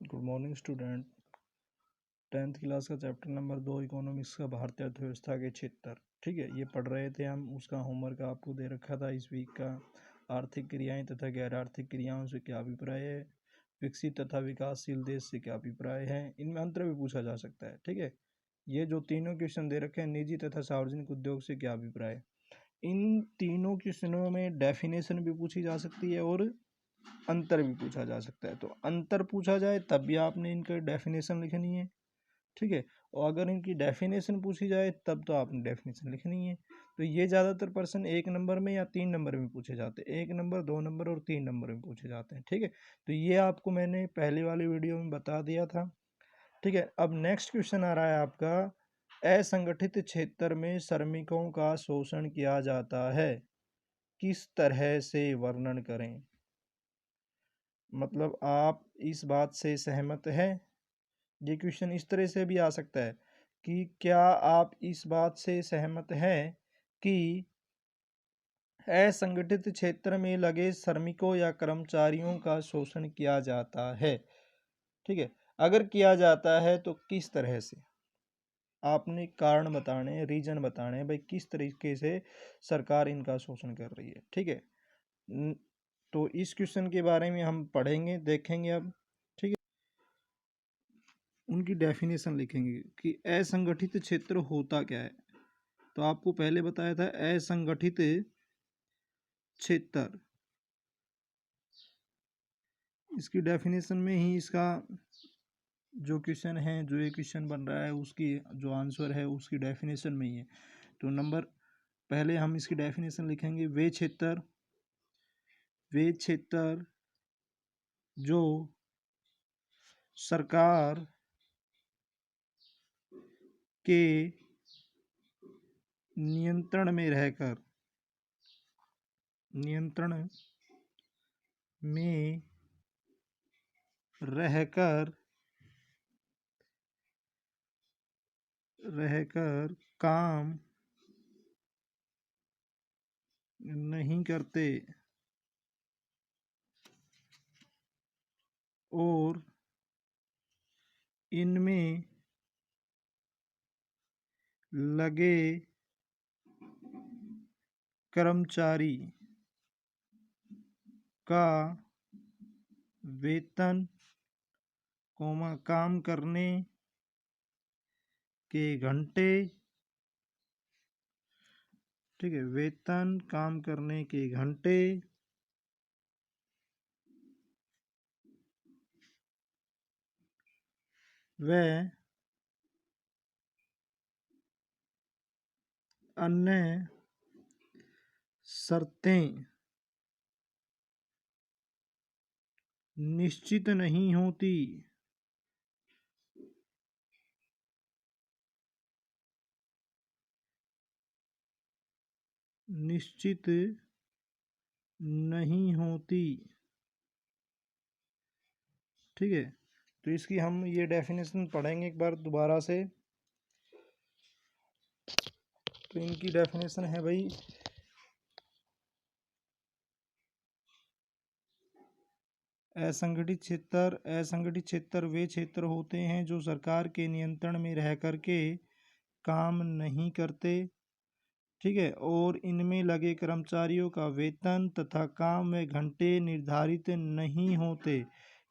Good morning student. 10th class का chapter number 2 economics का भारतीय अर्थव्यवस्था के क्षेत्र, ठीक है, ये पढ़ रहे थे हम। उसका होमवर्क आपको दे रखा था इस वीक का। आर्थिक क्रियाएं तथा गैर आर्थिक क्रियाओं से क्या अभिप्राय है, विकसित तथा विकासशील देश से क्या अभिप्राय है, इनमें अंतर भी पूछा जा सकता है, ठीक है। ये जो तीनों क्वेश्चन दे रखे हैं, निजी तथा सार्वजनिक उद्योग से क्या अभिप्राय है, इन तीनों क्वेश्चनों में डेफिनेशन भी पूछी जा सकती है और अंतर भी पूछा जा सकता है। तो अंतर पूछा जाए तब भी आपने इनका डेफिनेशन लिखनी है, ठीक है। और अगर इनकी डेफिनेशन पूछी जाए तब तो आपने डेफिनेशन लिखनी है। तो ये ज़्यादातर प्रश्न 1 नंबर में या 3 नंबर में पूछे जाते हैं, 1 नंबर, 2 नंबर और 3 नंबर में पूछे जाते हैं, ठीक है। तो ये आपको मैंने पहले वाली वीडियो में बता दिया था, ठीक है। अब नेक्स्ट क्वेश्चन आ रहा है आपका, असंगठित क्षेत्र में श्रमिकों का शोषण किया जाता है, किस तरह से वर्णन करें। मतलब आप इस बात से सहमत हैं। ये क्वेश्चन इस तरह से भी आ सकता है कि क्या आप इस बात से सहमत हैं कि असंगठित क्षेत्र में लगे श्रमिकों या कर्मचारियों का शोषण किया जाता है, ठीक है। अगर किया जाता है तो किस तरह से, आपने कारण बताने, रीजन बताने, भाई किस तरीके से सरकार इनका शोषण कर रही है, ठीक है। तो इस क्वेश्चन के बारे में हम पढ़ेंगे, देखेंगे अब, ठीक है। उनकी डेफिनेशन लिखेंगे कि असंगठित क्षेत्र होता क्या है। तो आपको पहले बताया था असंगठित क्षेत्र, इसकी डेफिनेशन में ही इसका जो क्वेश्चन है, जो ये क्वेश्चन बन रहा है, उसकी जो आंसर है उसकी डेफिनेशन में ही है। तो नंबर पहले हम इसकी डेफिनेशन लिखेंगे, वे क्षेत्र जो सरकार के नियंत्रण में रहकर काम नहीं करते और इनमें लगे कर्मचारी का वेतन, काम करने के घंटे, ठीक है, वेतन, काम करने के घंटे व अन्य शर्तें निश्चित नहीं होती, ठीक है। तो इसकी हम ये डेफिनेशन पढ़ेंगे एक बार दोबारा से। तो इनकी डेफिनेशन है भाई, असंगठित क्षेत्र वे क्षेत्र होते हैं जो सरकार के नियंत्रण में रह करके काम नहीं करते, ठीक है, और इनमें लगे कर्मचारियों का वेतन तथा काम में घंटे निर्धारित नहीं होते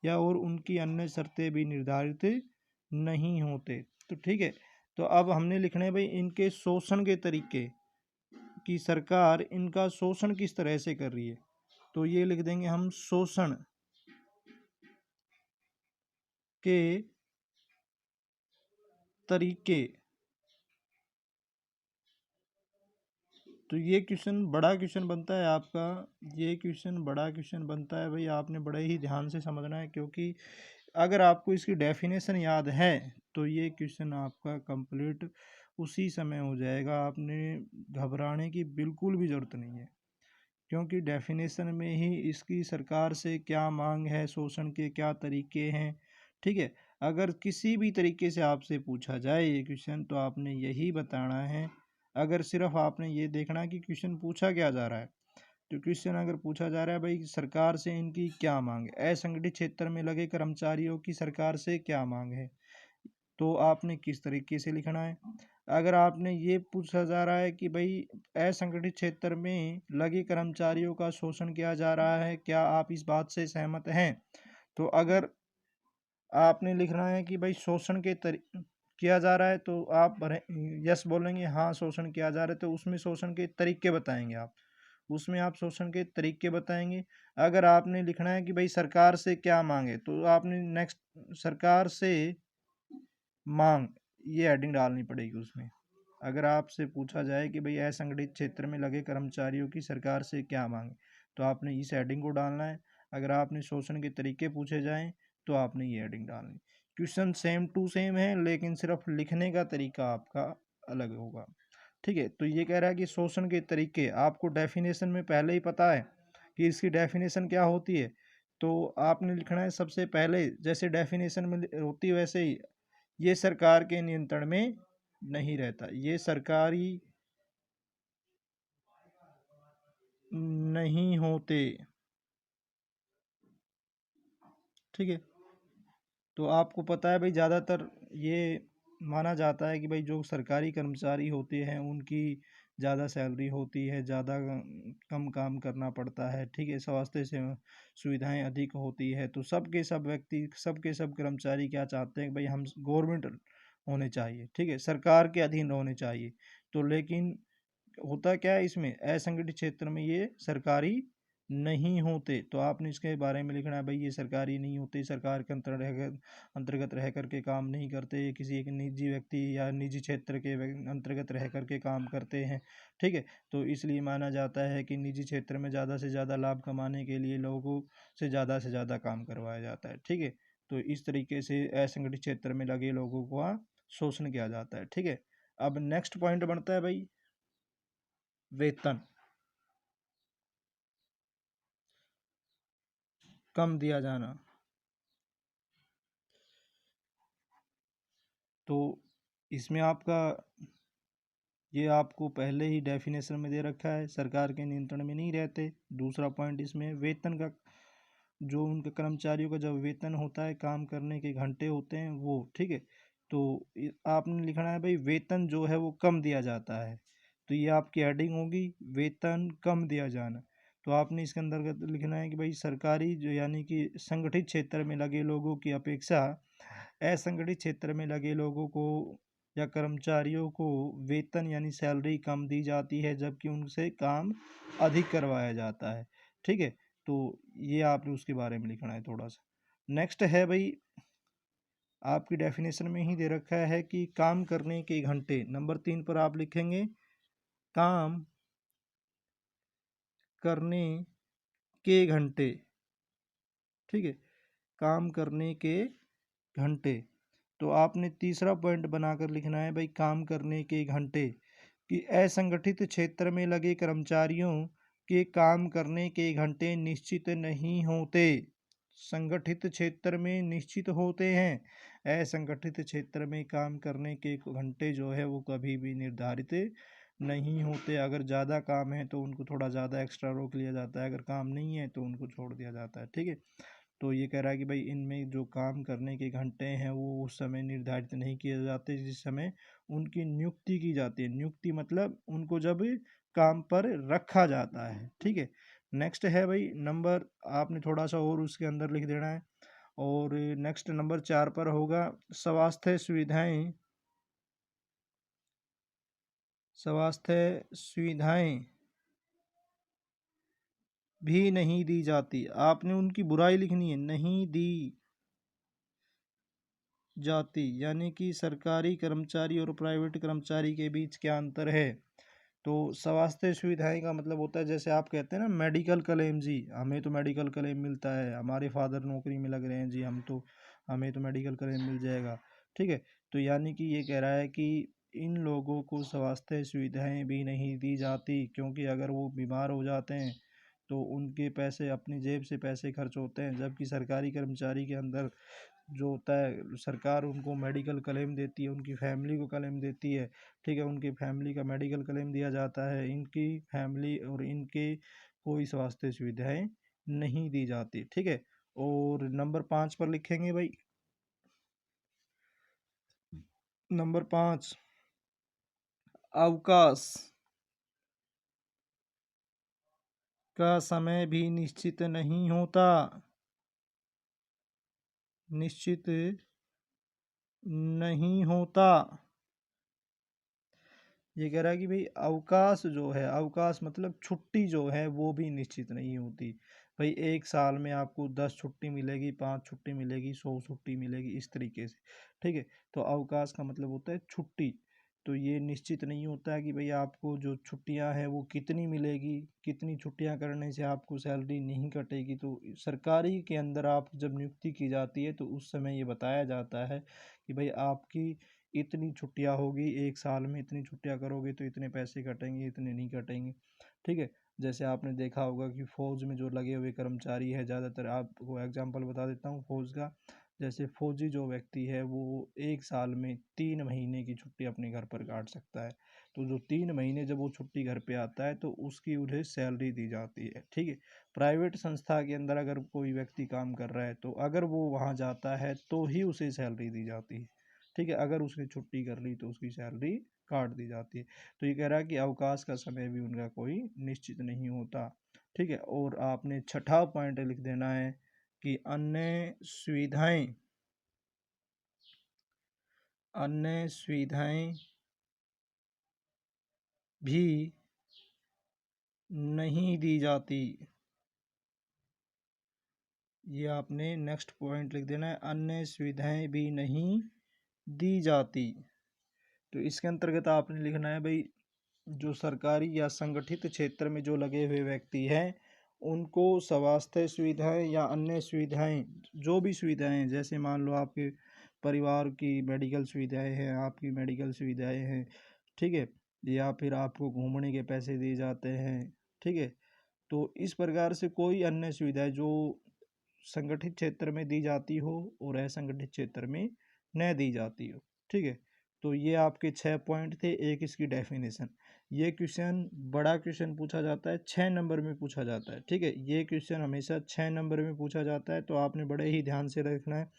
या और उनकी अन्य शर्तें भी निर्धारित नहीं होते। तो ठीक है, तो अब हमने लिखना है भाई इनके शोषण के तरीके, कि सरकार इनका शोषण किस तरह से कर रही है। तो ये लिख देंगे हम, शोषण के तरीके। तो ये क्वेश्चन बड़ा क्वेश्चन बनता है आपका, ये क्वेश्चन बड़ा क्वेश्चन बनता है भाई, आपने बड़े ही ध्यान से समझना है, क्योंकि अगर आपको इसकी डेफिनेशन याद है तो ये क्वेश्चन आपका कंप्लीट उसी समय हो जाएगा। आपने घबराने की बिल्कुल भी ज़रूरत नहीं है, क्योंकि डेफिनेशन में ही इसकी सरकार से क्या मांग है, शोषण के क्या तरीके हैं, ठीक है। अगर किसी भी तरीके से आपसे पूछा जाए ये क्वेश्चन तो आपने यही बताना है। अगर सिर्फ आपने ये देखना कि क्वेश्चन पूछा क्या जा रहा है, तो क्वेश्चन अगर पूछा जा रहा है भाई सरकार से इनकी क्या मांग है, असंगठित क्षेत्र में लगे कर्मचारियों की सरकार से क्या मांग है, तो आपने किस तरीके से लिखना है। अगर आपने ये पूछा जा रहा है कि भाई असंगठित क्षेत्र में लगे कर्मचारियों का शोषण किया जा रहा है, क्या आप इस बात से सहमत हैं, तो अगर आपने लिखना है कि भाई शोषण किया जा रहा है, तो आप यस बोलेंगे, हाँ शोषण किया जा रहा है, तो उसमें शोषण के तरीके बताएंगे आप, उसमें आप शोषण के तरीके बताएंगे। अगर आपने लिखना है कि भाई सरकार से क्या मांगे, तो आपने नेक्स्ट सरकार से मांग ये हेडिंग डालनी पड़ेगी उसमें। अगर आपसे पूछा जाए कि भाई असंगठित क्षेत्र में लगे कर्मचारियों की सरकार से क्या मांग, तो आपने इस हेडिंग को डालना है। अगर आपने शोषण के तरीके पूछे जाएं, तो आपने ये हेडिंग डालनी। क्वेश्चन सेम टू सेम है, लेकिन सिर्फ लिखने का तरीका आपका अलग होगा। ठीक है, तो ये कह रहा है कि शोषण के तरीके, आपको डेफिनेशन में पहले ही पता है कि इसकी डेफिनेशन क्या होती है, तो आपने लिखना है सबसे पहले जैसे डेफिनेशन में होती है वैसे ही, ये सरकार के नियंत्रण में नहीं रहता, ये सरकारी नहीं होते। ठीक है, तो आपको पता है भाई ज़्यादातर ये माना जाता है कि भाई जो सरकारी कर्मचारी होते हैं उनकी ज़्यादा सैलरी होती है, ज़्यादा कम काम करना पड़ता है। ठीक है, स्वास्थ्य से सुविधाएं अधिक होती है, तो सब व्यक्ति सब कर्मचारी क्या चाहते हैं कि भाई हम गवर्नमेंट होने चाहिए, ठीक है, सरकार के अधीन होने चाहिए। तो लेकिन होता क्या है इसमें, असंगठित क्षेत्र में ये सरकारी नहीं होते, तो आपने इसके बारे में लिखना है भाई ये सरकारी नहीं होते, सरकार के अंतर्गत रह करके काम नहीं करते, ये किसी एक निजी व्यक्ति या निजी क्षेत्र के अंतर्गत रह करके काम करते हैं। ठीक है, तो इसलिए माना जाता है कि निजी क्षेत्र में ज़्यादा से ज़्यादा लाभ कमाने के लिए लोगों से ज़्यादा काम करवाया जाता है। ठीक है, तो इस तरीके से असंगठित क्षेत्र में लगे लोगों का शोषण किया जाता है। ठीक है, अब नेक्स्ट पॉइंट बनता है भाई वेतन कम दिया जाना। तो इसमें आपका ये आपको पहले ही डेफिनेशन में दे रखा है, सरकार के नियंत्रण में नहीं रहते। दूसरा पॉइंट इसमें वेतन का, जो उनके कर्मचारियों का जब वेतन होता है, काम करने के घंटे होते हैं वो। ठीक है, तो आपने लिखना है भाई वेतन जो है वो कम दिया जाता है, तो ये आपकी हेडिंग होगी वेतन कम दिया जाना। तो आपने इसके अंतर्गत लिखना है कि भाई सरकारी जो यानी कि संगठित क्षेत्र में लगे लोगों की अपेक्षा असंगठित क्षेत्र में लगे लोगों को या कर्मचारियों को वेतन यानी सैलरी कम दी जाती है, जबकि उनसे काम अधिक करवाया जाता है। ठीक है, तो ये आपने उसके बारे में लिखना है थोड़ा सा। नेक्स्ट है भाई, आपकी डेफिनेशन में ही दे रखा है कि काम करने के घंटे, नंबर 3 पर आप लिखेंगे काम करने के घंटे। ठीक है, काम करने के घंटे, तो आपने तीसरा पॉइंट बनाकर लिखना है भाई काम करने के घंटे, कि असंगठित क्षेत्र में लगे कर्मचारियों के काम करने के घंटे निश्चित नहीं होते, संगठित क्षेत्र में निश्चित होते हैं। असंगठित क्षेत्र में काम करने के घंटे जो है वो कभी भी निर्धारित नहीं होते। अगर ज़्यादा काम है तो उनको थोड़ा ज़्यादा एक्स्ट्रा रोक लिया जाता है, अगर काम नहीं है तो उनको छोड़ दिया जाता है। ठीक है, तो ये कह रहा है कि भाई इनमें जो काम करने के घंटे हैं वो उस समय निर्धारित नहीं किए जाते जिस समय उनकी नियुक्ति की जाती है। नियुक्ति मतलब उनको जब काम पर रखा जाता है। ठीक है, नेक्स्ट है भाई नंबर, आपने थोड़ा सा और उसके अंदर लिख देना है। और नेक्स्ट नंबर 4 पर होगा स्वास्थ्य सुविधाएं, स्वास्थ्य सुविधाएं भी नहीं दी जाती। आपने उनकी बुराई लिखनी है, नहीं दी जाती, यानी कि सरकारी कर्मचारी और प्राइवेट कर्मचारी के बीच क्या अंतर है। तो स्वास्थ्य सुविधाएं का मतलब होता है, जैसे आप कहते हैं ना मेडिकल क्लेम, जी हमें तो मेडिकल क्लेम मिलता है, हमारे फादर नौकरी में लग रहे हैं जी, हमें तो मेडिकल क्लेम मिल जाएगा। ठीक है, तो यानी कि ये कह रहा है कि इन लोगों को स्वास्थ्य सुविधाएं भी नहीं दी जाती, क्योंकि अगर वो बीमार हो जाते हैं तो उनके पैसे, अपनी जेब से पैसे खर्च होते हैं, जबकि सरकारी कर्मचारी के अंदर जो होता है सरकार उनको मेडिकल क्लेम देती है, उनकी फैमिली को क्लेम देती है। ठीक है, उनकी फैमिली का मेडिकल क्लेम दिया जाता है, इनकी फैमिली और इनके कोई स्वास्थ्य सुविधाएं नहीं दी जाती। ठीक है, और नंबर 5 पर लिखेंगे भाई, नंबर 5, अवकाश का समय भी निश्चित नहीं होता। निश्चित नहीं होता। ये कह रहा है कि भाई अवकाश जो है, अवकाश मतलब छुट्टी जो है वो भी निश्चित नहीं होती। भाई एक साल में आपको 10 छुट्टी मिलेगी, 5 छुट्टी मिलेगी, 100 छुट्टी मिलेगी, इस तरीके से। ठीक है, तो अवकाश का मतलब होता है छुट्टी। तो ये निश्चित नहीं होता है कि भाई आपको जो छुट्टियां हैं वो कितनी मिलेगी, कितनी छुट्टियां करने से आपको सैलरी नहीं कटेगी। तो सरकारी के अंदर आप जब नियुक्ति की जाती है तो उस समय ये बताया जाता है कि भाई आपकी इतनी छुट्टियां होगी, एक साल में इतनी छुट्टियां करोगे तो इतने पैसे कटेंगे, इतने नहीं कटेंगे। ठीक है, जैसे आपने देखा होगा कि फौज में जो लगे हुए कर्मचारी है, ज़्यादातर आपको एग्जांपल बता देता हूँ फौज का। जैसे फौजी जो व्यक्ति है वो एक साल में 3 महीने की छुट्टी अपने घर पर काट सकता है। तो जो 3 महीने जब वो छुट्टी घर पे आता है तो उसकी उन्हें सैलरी दी जाती है। ठीक है, प्राइवेट संस्था के अंदर अगर कोई व्यक्ति काम कर रहा है तो अगर वो वहाँ जाता है तो ही उसे सैलरी दी जाती है। ठीक है, अगर उसने छुट्टी कर ली तो उसकी सैलरी काट दी जाती है। तो ये कह रहा है कि अवकाश का समय भी उनका कोई निश्चित नहीं होता। ठीक है, और आपने छठा पॉइंट लिख देना है कि अन्य सुविधाएं भी नहीं दी जाती। ये आपने नेक्स्ट पॉइंट लिख देना है, अन्य सुविधाएं भी नहीं दी जाती। तो इसके अंतर्गत आपने लिखना है भाई, जो सरकारी या संगठित क्षेत्र में जो लगे हुए व्यक्ति हैं उनको स्वास्थ्य सुविधाएं या अन्य सुविधाएं, जो भी सुविधाएं हैं, जैसे मान लो आपके परिवार की मेडिकल सुविधाएं हैं, आपकी मेडिकल सुविधाएं हैं। ठीक है, या फिर आपको घूमने के पैसे दिए जाते हैं। ठीक है, तो इस प्रकार से कोई अन्य सुविधाएं जो संगठित क्षेत्र में दी जाती हो और असंगठित क्षेत्र में न दी जाती हो। ठीक है, तो ये आपके 6 पॉइंट थे, एक इसकी डेफिनेशन। ये क्वेश्चन बड़ा क्वेश्चन पूछा जाता है, 6 नंबर में पूछा जाता है। ठीक है, ये क्वेश्चन हमेशा 6 नंबर में पूछा जाता है, तो आपने बड़े ही ध्यान से रखना है।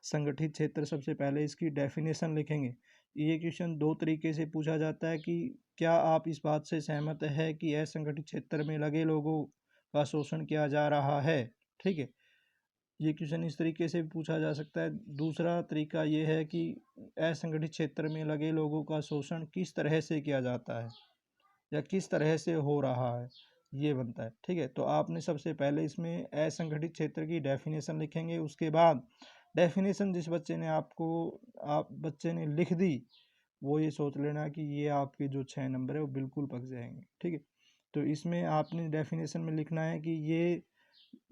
संगठित क्षेत्र, सबसे पहले इसकी डेफिनेशन लिखेंगे। ये क्वेश्चन दो तरीके से पूछा जाता है कि क्या आप इस बात से सहमत है कि असंगठित क्षेत्र में लगे लोगों का शोषण किया जा रहा है। ठीक है, ये क्वेश्चन इस तरीके से भी पूछा जा सकता है। दूसरा तरीका ये है कि असंगठित क्षेत्र में लगे लोगों का शोषण किस तरह से किया जाता है या किस तरह से हो रहा है, ये बनता है। ठीक है, तो आपने सबसे पहले इसमें असंगठित क्षेत्र की डेफिनेशन लिखेंगे। उसके बाद डेफिनेशन जिस बच्चे ने आप बच्चे ने लिख दी, वो ये सोच लेना कि ये आपके जो 6 नंबर है वो बिल्कुल पक जाएंगे। ठीक है, तो इसमें आपने डेफिनेशन में लिखना है कि ये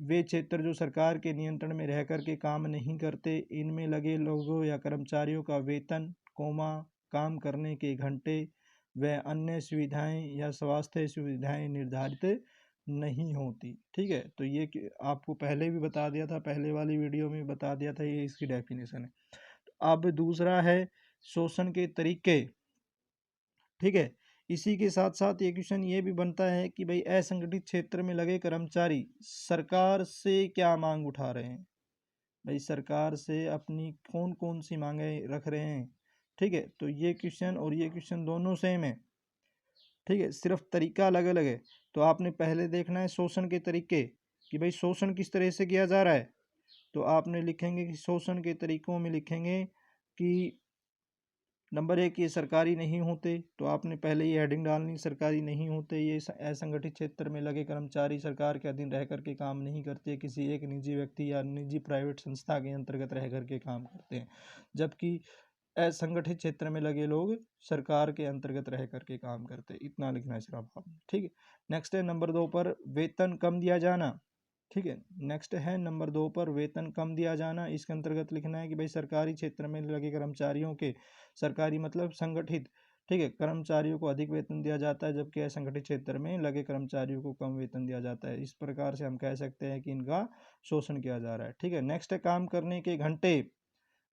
वे क्षेत्र जो सरकार के नियंत्रण में रह कर के काम नहीं करते, इनमें लगे लोगों या कर्मचारियों का वेतन, काम करने के घंटे व अन्य सुविधाएं या स्वास्थ्य सुविधाएं निर्धारित नहीं होती। ठीक है, तो ये आपको पहले भी बता दिया था, पहले वाली वीडियो में बता दिया था, ये इसकी डेफिनेशन है। अब दूसरा है शोषण के तरीके। ठीक है, इसी के साथ साथ ये क्वेश्चन ये भी बनता है कि भाई असंगठित क्षेत्र में लगे कर्मचारी सरकार से क्या मांग उठा रहे हैं। भाई सरकार से अपनी कौन कौन सी मांगे रख रहे हैं। ठीक है, तो ये क्वेश्चन और ये क्वेश्चन दोनों सेम है। ठीक है, सिर्फ तरीका अलग अलग है। तो आपने पहले देखना है शोषण के तरीके, कि भाई शोषण किस तरह से किया जा रहा है। तो आपने लिखेंगे कि शोषण के तरीकों में लिखेंगे कि नंबर 1, ये सरकारी नहीं होते। तो आपने पहले ये हेडिंग डालनी, सरकारी नहीं होते, ये असंगठित क्षेत्र में लगे कर्मचारी सरकार के अधीन रह करके काम नहीं करते, किसी एक निजी व्यक्ति या निजी प्राइवेट संस्था के अंतर्गत रह करके काम करते हैं। जबकि असंगठित क्षेत्र में लगे लोग सरकार के अंतर्गत रह करके काम करते हैं। इतना लिखना है सिर्फ आपने। ठीक है, नेक्स्ट है नंबर 2 पर वेतन कम दिया जाना। ठीक है, नेक्स्ट है नंबर 2 पर वेतन कम दिया जाना। इसके अंतर्गत लिखना है कि भाई सरकारी क्षेत्र में लगे कर्मचारियों के, सरकारी मतलब संगठित, ठीक है, कर्मचारियों को अधिक वेतन दिया जाता है, जबकि असंगठित क्षेत्र में लगे कर्मचारियों को कम वेतन दिया जाता है। इस प्रकार से हम कह सकते हैं कि इनका शोषण किया जा रहा है। ठीक है, नेक्स्ट है काम करने के घंटे।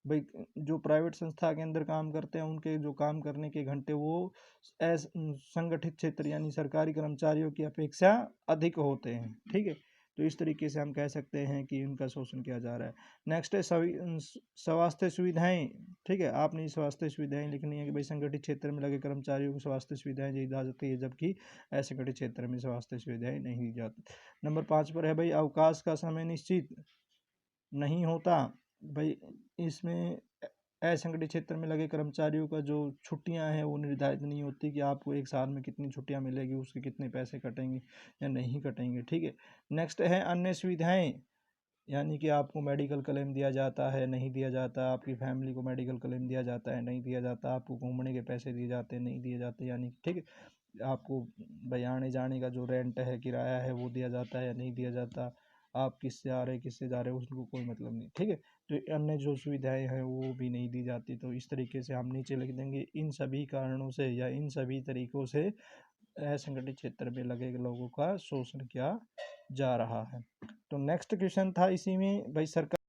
भाई जो प्राइवेट संस्था के अंदर काम करते हैं उनके जो काम करने के घंटे वो संगठित क्षेत्र यानी सरकारी कर्मचारियों की अपेक्षा अधिक होते हैं। ठीक है, तो इस तरीके से हम कह सकते हैं कि उनका शोषण किया जा रहा है। नेक्स्ट है स्वास्थ्य सुविधाएं। ठीक है, आपने स्वास्थ्य सुविधाएं लिखनी है कि भाई संगठित क्षेत्र में लगे कर्मचारियों को स्वास्थ्य सुविधाएं दी जाती है, जबकि असंगठित क्षेत्र में स्वास्थ्य सुविधाएं नहीं दी जाती। नंबर 5 पर है भाई अवकाश का समय निश्चित नहीं होता। भाई इसमें असंगठित क्षेत्र में लगे कर्मचारियों का जो छुट्टियां हैं वो निर्धारित नहीं होती कि आपको एक साल में कितनी छुट्टियां मिलेगी, उसके कितने पैसे कटेंगे या नहीं कटेंगे। ठीक है, नेक्स्ट है अन्य सुविधाएं, यानी कि आपको मेडिकल क्लेम दिया जाता है नहीं दिया जाता, आपकी फैमिली को मेडिकल क्लेम दिया जाता है नहीं दिया जाता, आपको घूमने के पैसे दिए जाते हैं नहीं दिए जाते, यानी ठीक है आपको भाई आने जाने का जो रेंट है किराया है वो दिया जाता है या नहीं दिया जाता, आप किससे आ रहे किससे जा रहे हो उसको कोई मतलब नहीं। ठीक है, तो अन्य जो सुविधाएं हैं वो भी नहीं दी जाती। तो इस तरीके से हम नीचे लिख देंगे इन सभी कारणों से या इन सभी तरीकों से असंगठित क्षेत्र में लगे लोगों का शोषण किया जा रहा है। तो नेक्स्ट क्वेश्चन था इसी में भाई सरकार